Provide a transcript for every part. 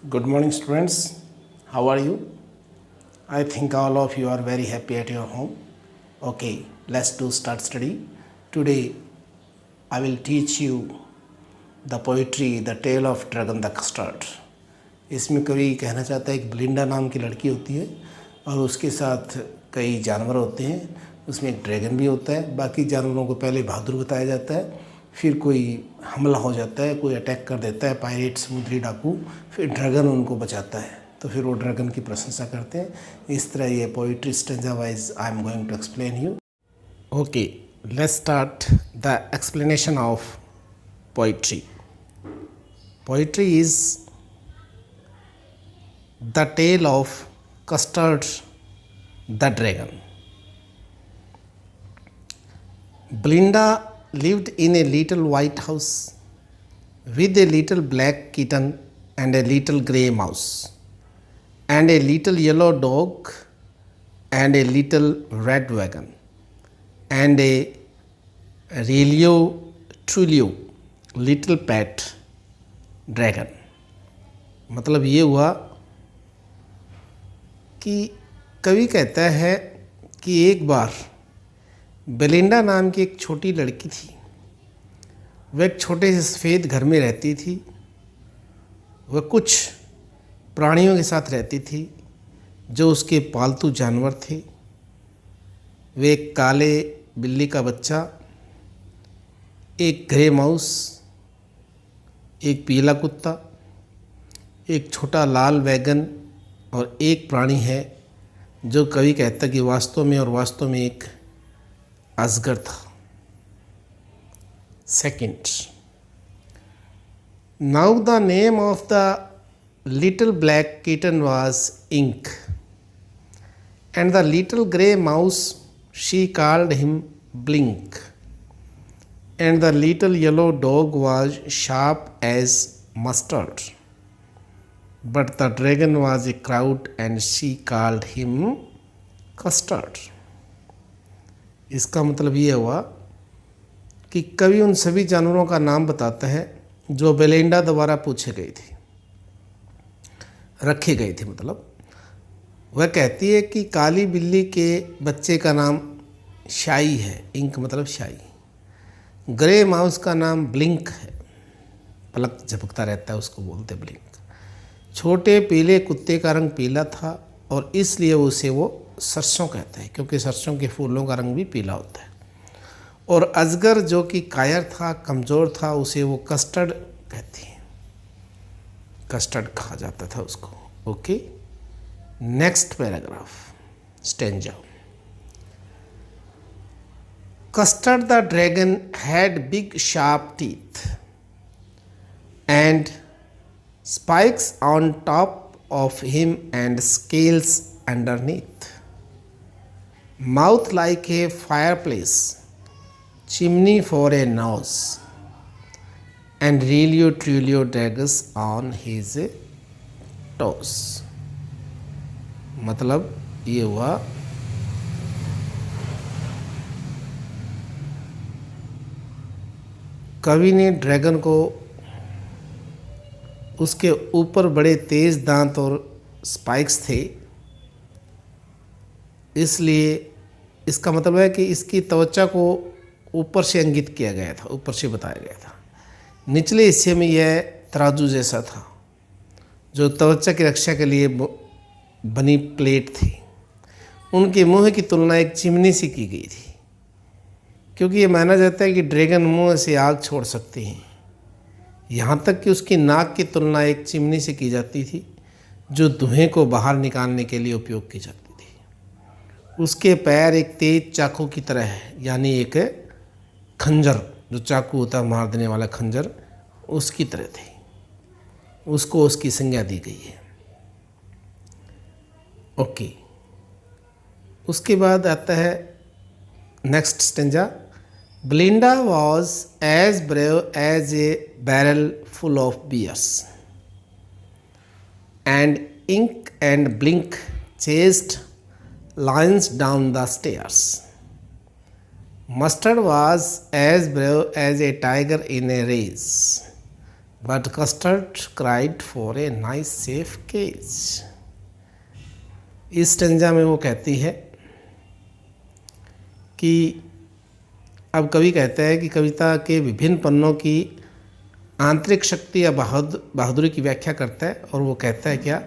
Good morning, students. How are you? I think all of you are very happy at your home. Okay, let's do start study. Today, I will teach you the poetry, The Tale of Dragon the Custard. इसमें कवि कहना चाहता है एक ब्लिंडा नाम की लड़की होती है और उसके साथ कई जानवर होते हैं। उसमें एक ड्रैगन भी होता है। बाकी जानवरों को पहले बहादुर बताया जाता है, फिर कोई हमला हो जाता है, कोई अटैक कर देता है, पायरेट समुद्री डाकू, फिर ड्रैगन उनको बचाता है। तो फिर वो ड्रैगन की प्रशंसा करते हैं। इस तरह ये poetry stanza wise I am going to explain you. Okay, let's start the explanation of poetry. Poetry is the tale of Custard the Dragon. Belinda lived in a little white house with a little black kitten and a little grey mouse and a little yellow dog and a little red wagon and a Relio Trulio little pet dragon. मतलब ये हुआ कि कवि कहता है कि एक बार Belinda नाम की एक छोटी लड़की थी. वह एक छोटे से सफ़ेद घर में रहती थी. वह कुछ प्राणियों के साथ रहती थी जो उसके पालतू जानवर थे. वे एक काले बिल्ली का बच्चा, एक ग्रे माउस, एक पीला कुत्ता, एक छोटा लाल वैगन और एक प्राणी है जो कवि कहता कि वास्तव में एक अजगर था. Second, now the name of the little black kitten was Ink and the little grey mouse she called him Blink and the little yellow dog was sharp as mustard. But the dragon was a kraut and she called him custard. इसका मतलब ये हुआ कि कवि उन सभी जानवरों का नाम बताता है जो बेलिंडा द्वारा पूछे गए थे, रखे गए थे. मतलब वह कहती है कि काली बिल्ली के बच्चे का नाम शाई है, इंक मतलब शाई. ग्रे माउस का नाम ब्लिंक है, पलक झपकता रहता है, उसको बोलते ब्लिंक. छोटे पीले कुत्ते का रंग पीला था और इसलिए उसे वो सरसों कहते हैं क्योंकि सरसों के फूलों का रंग भी पीला होता है. और अजगर जो कि कायर था, कमज़ोर था, उसे वो कस्टर्ड कहते हैं. कस्टर्ड कहा जाता था उसको. Okay, next paragraph stanza. Custard the dragon had big sharp teeth and spikes on top of him and scales underneath. Mouth like a fireplace, chimney for a nose, and Relio Trulio daggers on his toes. मतलब ये हुआ कवि ने dragon को उसके ऊपर बड़े तेज़ दांत और स्पाइक्स थे, इसलिए इसका मतलब है कि इसकी त्वचा को ऊपर से इंगित किया गया था, ऊपर से बताया गया था. निचले हिस्से में यह तराजू जैसा था जो त्वचा की रक्षा के लिए बनी प्लेट थी. उनके मुंह की तुलना एक चिमनी से की गई थी क्योंकि ये माना जाता है कि ड्रैगन मुंह से आग छोड़ सकते हैं. यहाँ तक कि उसकी नाक की तुलना एक चिमनी से की जाती थी जो धुएं को बाहर निकालने के लिए उपयोग की जाती थी. उसके पैर एक तेज चाकू की तरह है, यानी एक खंजर जो चाकू होता है मार देने वाला खंजर, उसकी तरह थे. उसको उसकी संज्ञा दी गई है. ओके, उसके बाद आता है next stanza. Belinda was as brave as a barrel full of beers, and Ink and Blink chased lions down the stairs. Mustard was as brave as a tiger in a race, but Custard cried for a nice safe cage. इस स्टेंजा में वो कहती है कि अब कवि कहता है कि कविता के विभिन्न पन्नों की आंतरिक शक्ति या बहादुरी की व्याख्या करता है, और वो कहता है क्या,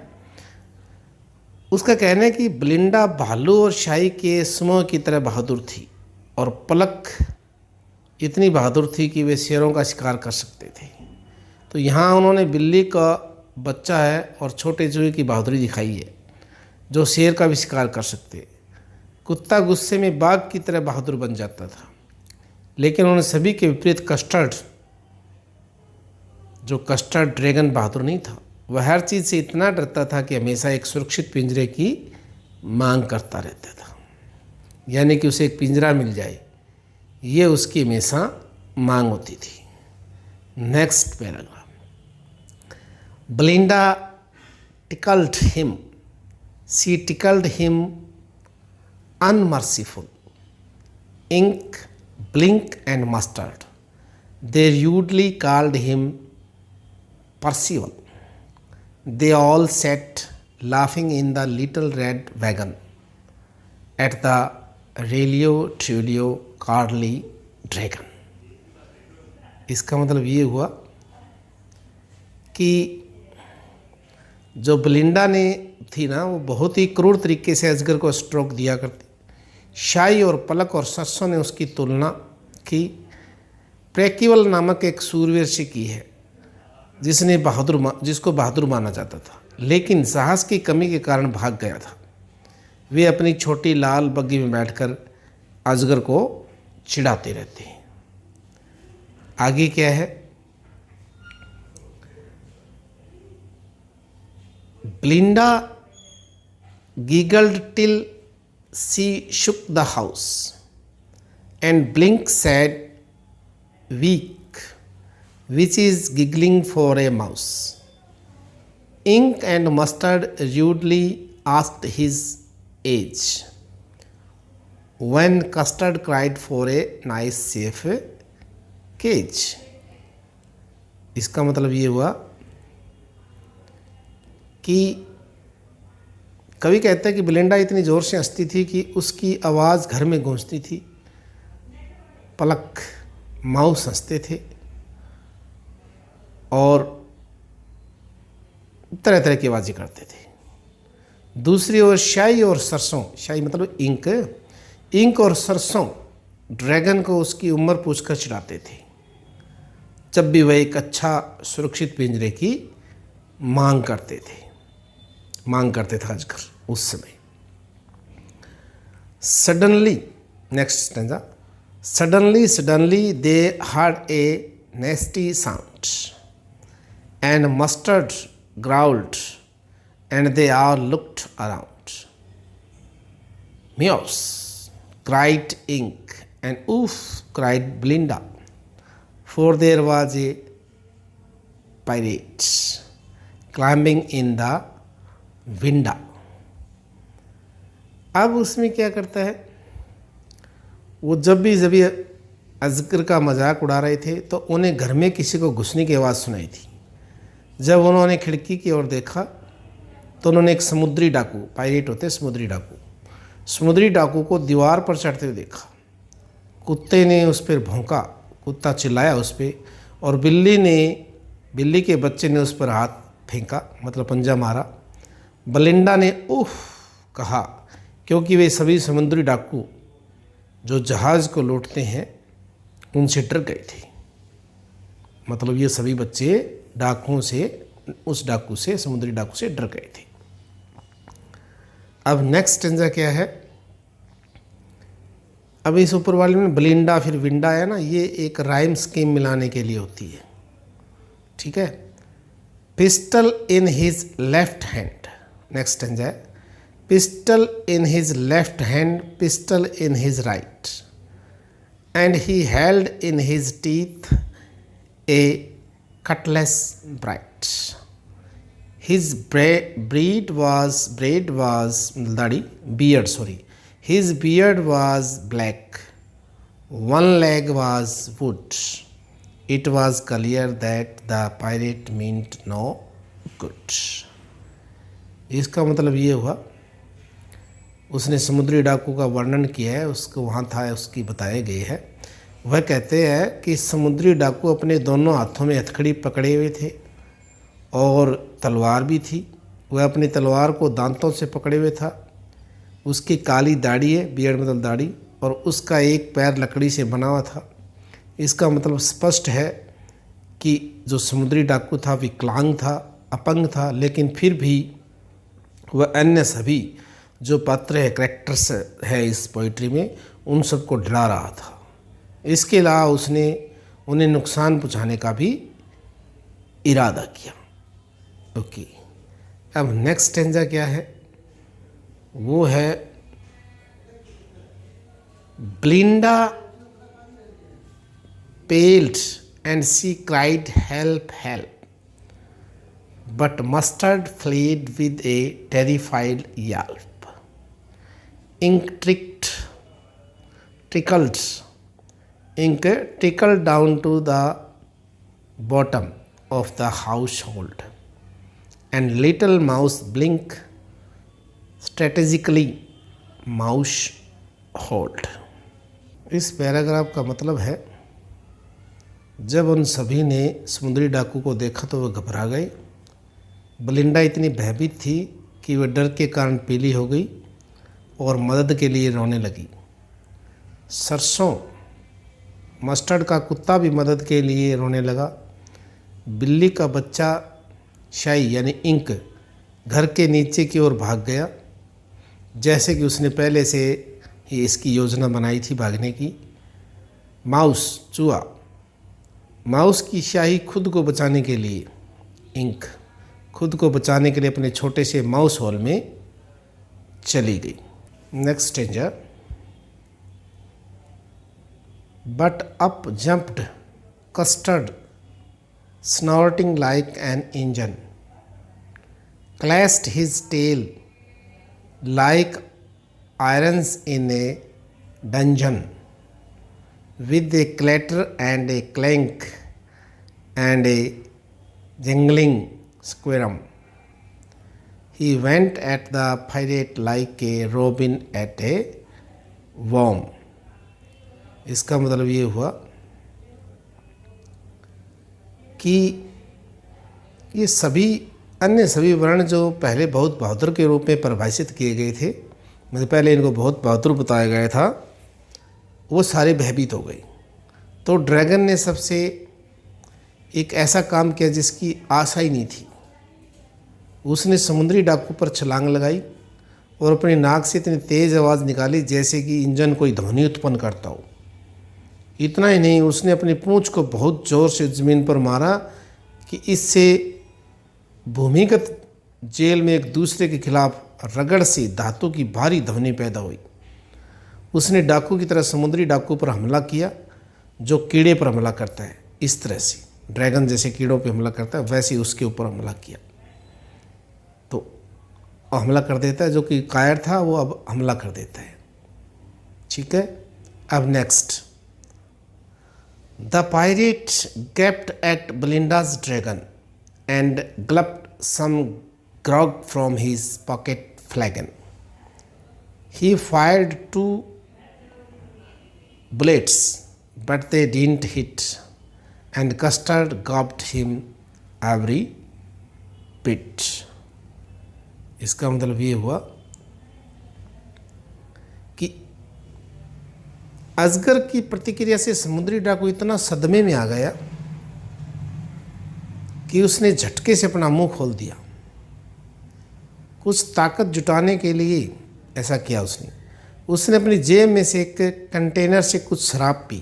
उसका कहना है कि बेलिंडा भालू और शाही के समूह की तरह बहादुर थी, और पलक इतनी बहादुर थी कि वे शेरों का शिकार कर सकते थे। तो यहाँ उन्होंने बिल्ली का बच्चा है और छोटे चूहे की बहादुरी दिखाई है, जो शेर का भी शिकार कर सकते। कुत्ता गुस्से में बाघ की तरह बहादुर बन जाता था, लेकिन उन्होंने सभी के विपरीत कस्टर्ड ड्रैगन बहादुर नहीं था। वह हर चीज़ से इतना डरता था कि हमेशा एक सुरक्षित पिंजरे की मांग करता रहता था, यानी कि उसे एक पिंजरा मिल जाए, ये उसकी हमेशा मांग होती थी। Next paragraph. Belinda tickled him. She tickled him unmerciful. Ink, Blink and Mustard. They rudely called him Percival. They all sat laughing in the little red wagon at the Relio Trulio Carly Dragon. इसका मतलब ये हुआ कि जो Belinda ने थी ना, वो बहुत ही क्रूर तरीके से अजगर को स्ट्रोक दिया करती। शाही और पलक और सरसों ने उसकी तुलना की प्रेकिवल नामक एक सूरवीर से की है, जिसको बहादुर माना जाता था, लेकिन साहस की कमी के कारण भाग गया था। वे अपनी छोटी लाल बग्गी में बैठकर अजगर को चिढ़ाते रहते हैं। आगे क्या है, Belinda giggled till she shook the house, and Blink said, "Weak, which is giggling for a mouse." Ink and Mustard rudely asked his age, when Custard cried for a nice safe cage. इसका मतलब ये हुआ कि कवि कहता है कि Belinda इतनी ज़ोर से हंसती थी कि उसकी आवाज़ घर में गूंजती थी। पलक, माउस हंसते थे और तरह तरह की आवाज़ें करते थे। दूसरी ओर शाही और सरसों, शाही मतलब इंक और सरसों ड्रैगन को उसकी उम्र पूछकर चिढ़ाते थे, जब भी वह एक अच्छा सुरक्षित पिंजरे की मांग करते थे अजगर उस समय। Suddenly, next stanza, suddenly they heard a नेस्टी sound and mustard growled and they all looked around. Meows, cried Ink, and oof, cried Belinda, for there was a pirate climbing in the window. अब उसमें क्या करता है, वो जब भी अजगर का मजाक उड़ा रहे थे तो उन्हें घर में किसी को घुसने की आवाज़ सुनाई थी। जब उन्होंने खिड़की की ओर देखा तो उन्होंने एक समुद्री डाकू, पायरेट होते समुद्री डाकू को दीवार पर चढ़ते हुए देखा। कुत्ते ने उस पर भौंका, कुत्ता चिल्लाया उस पर, और बिल्ली के बच्चे ने उस पर हाथ फेंका, मतलब पंजा मारा। बेलिंडा ने उफ कहा, क्योंकि वे सभी समुद्री डाकू जो जहाज़ को लूटते हैं उनसे डर गए थे। मतलब ये सभी बच्चे समुद्री डाकू से डर गए थे। अब नेक्स्ट स्टेंजा क्या है, अब इस ऊपर वाले में बेलिंडा फिर विंडा है ना, ये एक राइम स्कीम मिलाने के लिए होती है, ठीक है। Pistol in his left hand, next stanza है, pistol in his left hand, pistol in his right, and he held in his teeth a cutlass bright. His beard was black. One leg was wood, It was clear that the pirate meant no good. इसका मतलब ये हुआ, उसने समुद्री डाकू का वर्णन किया है, उसको वहाँ था उसकी बताए गए है। वह कहते हैं कि समुद्री डाकू अपने दोनों हाथों में हथकड़ी पकड़े हुए थे और तलवार भी थी। वह अपनी तलवार को दांतों से पकड़े हुए था। उसकी काली दाढ़ी है, बियर्ड मतलब दाढ़ी, और उसका एक पैर लकड़ी से बना हुआ था। इसका मतलब स्पष्ट है कि जो समुद्री डाकू था विकलांग था, अपंग था, लेकिन फिर भी वह अन्य सभी जो पात्र है, करेक्टर्स है इस पोइट्री में, उन सबको डरा रहा था। इसके अलावा उसने उन्हें नुकसान पहुंचाने का भी इरादा किया। ओके, अब नेक्स्ट स्टेंजा क्या है? वो है ब्लिंडा paled and she cried, "Help, help!" But Mustard fled with a terrified yelp. Ink trickled down to the bottom of the household, and little mouse blinked strategically mouse hold. इस paragraph का मतलब है, जब उन सभी ने समुद्री डाकू को देखा तो वह घबरा गए। ब्लिंडा इतनी भयभीत थी कि वह डर के कारण पीली हो गई और मदद के लिए रोने लगी। सरसों मस्टर्ड का कुत्ता भी मदद के लिए रोने लगा। बिल्ली का बच्चा शाई यानी इंक घर के नीचे की ओर भाग गया, जैसे कि उसने पहले से ही इसकी योजना बनाई थी भागने की। माउस चूहा, माउस की शाही खुद को बचाने के लिए, इंक खुद को बचाने के लिए अपने छोटे से माउस होल में चली गई। Next stanza, but up jumped Custard snorting like an engine, clashed his tail like irons in a dungeon, with a clatter and a clank and a jingling squirm. He went at the pirate like a robin at a worm. इसका मतलब ये हुआ कि ये सभी अन्य सभी वर्ण जो पहले बहुत बहादुर के रूप में परिभाषित किए गए थे, मतलब पहले इनको बहुत बहादुर बताया गया था, वो सारे भयभीत हो गए। तो ड्रैगन ने सबसे एक ऐसा काम किया जिसकी आशा ही नहीं थी। उसने समुद्री डाकू पर छलांग लगाई और अपनी नाक से इतनी तेज़ आवाज़ निकाली जैसे कि इंजन कोई ध्वनि उत्पन्न करता हो। इतना ही नहीं, उसने अपनी पूंछ को बहुत ज़ोर से ज़मीन पर मारा कि इससे भूमिगत जेल में एक दूसरे के खिलाफ रगड़ से धातु की भारी ध्वनि पैदा हुई। उसने डाकू की तरह समुद्री डाकू पर हमला किया जो कीड़े पर हमला करता है। इस तरह से ड्रैगन जैसे कीड़ों पर हमला करता है वैसे ही उसके ऊपर हमला किया, तो हमला कर देता है। जो कि कायर था वो अब हमला कर देता है। ठीक है, अब next, the pirate gaped at Belinda's dragon and gulped some grog from his pocket flagon. He fired 2 bullets, but they didn't hit, and Custard gobbled him every bit. इसका मतलब ये हुआ कि अजगर की प्रतिक्रिया से समुद्री डाकू इतना सदमे में आ गया कि उसने झटके से अपना मुंह खोल दिया। कुछ ताकत जुटाने के लिए ऐसा किया उसने अपनी जेब में से एक कंटेनर से कुछ शराब पी।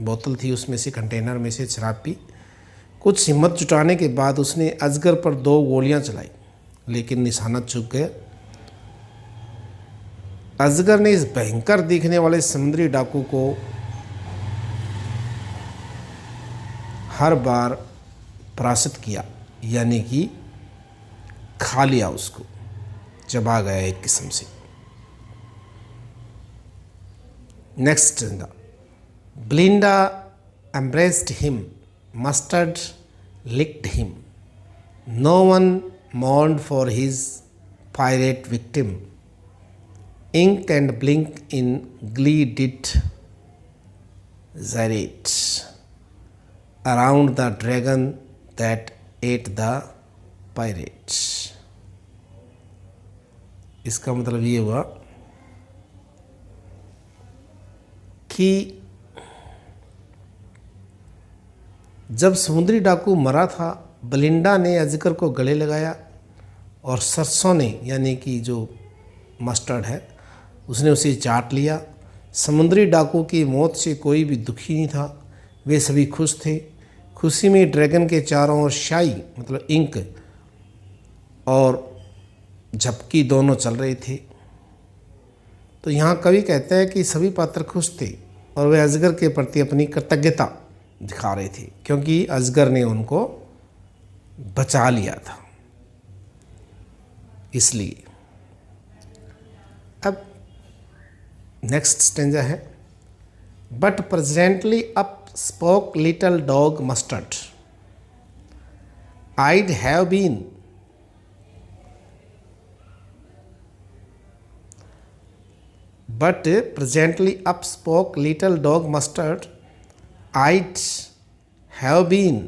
बोतल थी, उसमें से कंटेनर में से शराब पी। कुछ हिम्मत जुटाने के बाद उसने अजगर पर 2 गोलियां चलाई, लेकिन निशाना चूक गया। अजगर ने इस भयंकर दिखने वाले समुद्री डाकू को हर बार परास्त किया, यानी कि खा लिया, उसको चबा गया एक किस्म से। Next, ब्लिंडा embraced him, mustard licked him. No one mourned for his pirate victim. Ink and blink in glee did gyrate around the dragon that ate the pirate. इसका मतलब ये हुआ कि जब समुद्री डाकू मरा था, बेलिंडा ने अजगर को गले लगाया और सरसों ने, यानी कि जो मस्टर्ड है, उसने उसे चाट लिया। समुद्री डाकू की मौत से कोई भी दुखी नहीं था, वे सभी खुश थे। खुशी में ड्रैगन के चारों ओर शाई मतलब इंक और झपकी दोनों चल रहे थे। तो यहाँ कवि कहते हैं कि सभी पात्र खुश थे और वे अजगर के प्रति अपनी कृतज्ञता दिखा रहे थे, क्योंकि अजगर ने उनको बचा लिया था। इसलिए अब नेक्स्ट स्टेंजा है, but presently up spoke little dog Mustard, I'd have been But presently up spoke little dog mustard, I'd have been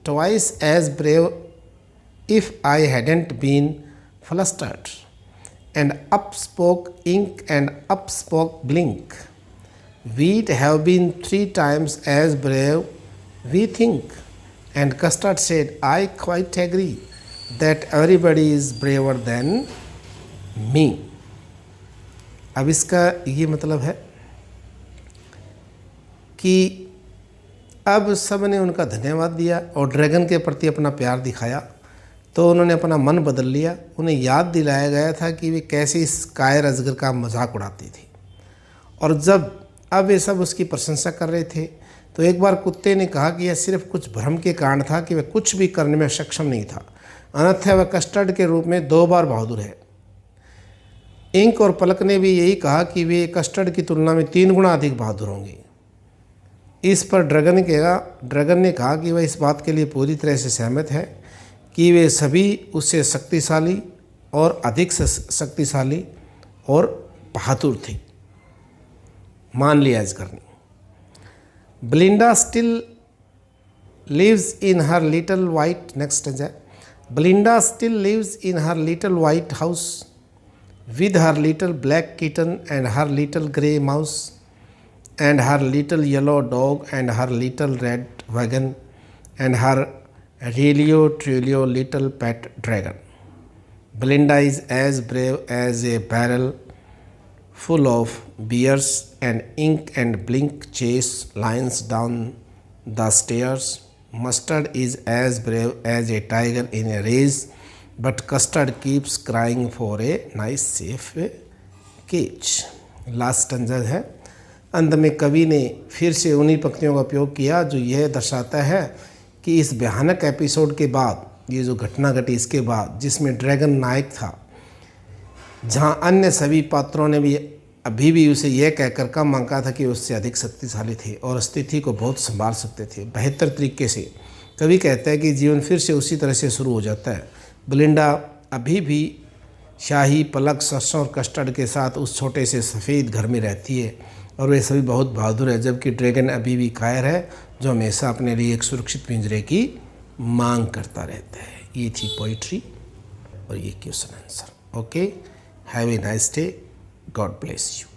twice as brave if I hadn't been flustered. And up spoke ink and up spoke blink, we'd have been 3 times as brave, we think. And Custard said, I quite agree that everybody is braver than me. अब इसका ये मतलब है कि अब सब ने उनका धन्यवाद दिया और ड्रैगन के प्रति अपना प्यार दिखाया, तो उन्होंने अपना मन बदल लिया। उन्हें याद दिलाया गया था कि वे कैसे इस कायर अजगर का मजाक उड़ाते थे, और जब अब वे सब उसकी प्रशंसा कर रहे थे, तो एक बार कुत्ते ने कहा कि यह सिर्फ कुछ भ्रम के कारण था कि वह कुछ भी करने में सक्षम नहीं था, अन्यथा वह कस्टर्ड के रूप में 2 बार बहादुर है। इंक और पलक ने भी यही कहा कि वे कस्टर्ड की तुलना में 3 गुना अधिक बहादुर होंगे। इस पर ड्रैगन ने कहा कि वह इस बात के लिए पूरी तरह से सहमत है कि वे सभी उससे शक्तिशाली और अधिक शक्तिशाली और बहादुर थे। मान लिया अजगर ने। Belinda still lives in her little white, next है, Belinda still lives in her little white house with her little black kitten and her little grey mouse and her little yellow dog and her little red wagon and her Relio little pet dragon. Belinda is as brave as a barrel full of beers, and ink and blink chase lions down the stairs. Mustard is as brave as a tiger in a race, but Custard keeps crying for a nice safe cage. Last stanza है। अंत में कवि ने फिर से उन्हीं पंक्तियों का उपयोग किया जो यह दर्शाता है कि इस भयानक एपिसोड के बाद, ये जो घटना घटी इसके बाद, जिसमें ड्रैगन नायक था, जहां अन्य सभी पात्रों ने भी अभी भी उसे यह कहकर कम आंका था कि उससे अधिक शक्तिशाली थे और स्थिति को बहुत संभाल सकते थे बेहतर तरीके से। कवि कहता है कि जीवन फिर से उसी तरह से शुरू हो जाता है। बेलिंडा अभी भी शाही, पलक, सरसों और कस्टर्ड के साथ उस छोटे से सफ़ेद घर में रहती है और वे सभी बहुत बहादुर है, जबकि ड्रैगन अभी भी कायर है जो हमेशा अपने लिए एक सुरक्षित पिंजरे की मांग करता रहता है। ये थी पोइट्री और ये question answer. Okay, have a nice day, God bless you.